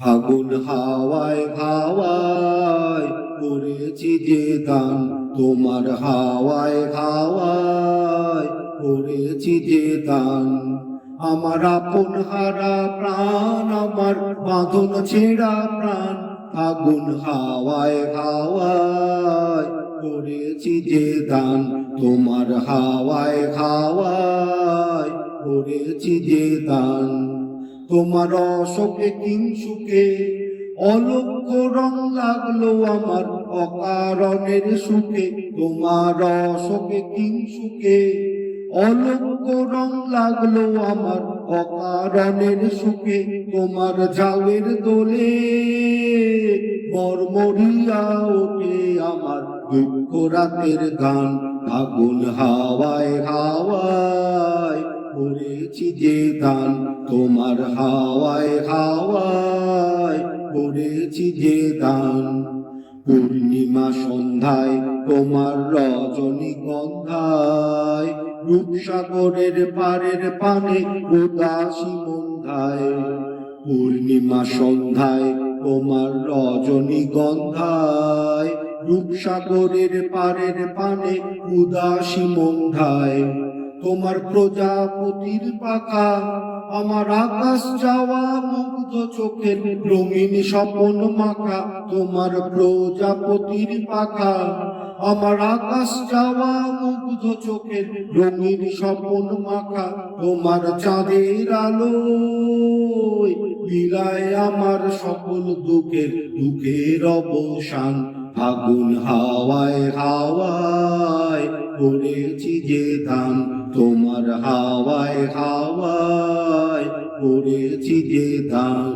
ফাগুন হাওয়ায় হাওয়ায় করেছি যে দান, তোমার হাওয়ায় হাওয়ায় করেছি যে দান। আমার আপন হারা প্রাণ, আমার বাঁধন ছেঁড়া প্রাণ, ফাগুন হাওয়ায় হাওয়ায় করেছি যে দান, তোমার হাওয়ায় হাওয়ায় করেছি যে দান। তোমার অশোকে কিংসুকে অলক্ষ্য রং লাগলো আমার অকারণের সুখে, তোমার অশোকে কিংসুকে অলক্ষ্য রং লাগলো আমার অকারণের সুখে। তোমার ঝাউয়ের দোলে মরমরিয়া ওঠে আমার দুঃখ রাতের গান। আগুন হাওয়ায় হাওয়ায় করেছি যে দান, তোমার হাওয়ায় হাওয়ায় করেছি যে দান। পূর্ণিমা সন্ধ্যায় তোমার রজনীগন্ধায়, রূপসাগরের পারের পানে উদাসী মন্ধায়। পূর্ণিমা সন্ধ্যায় তোমার রজনীগন্ধায়, রূপসাগরের পারের পানে উদাসী মন্ধায়। তোমার প্রজাপতির পাখা আমার আকাশ যাওয়া মুগ্ধ চোখের রঙিন স্বপন মাখা, তোমার প্রজাপতির পাখা আমার আকাশ যাওয়া মুগ্ধ চোখের রঙিন স্বপন মাখা। তোমার চাঁদের আলোয় বিলায় আমার সকল দুঃখের অবসান। আগুন হাওয়ায় হাওয়ায় করেছি যে দান, তোমার হাওয়ায় হাওয়ায় করেছি যে দান।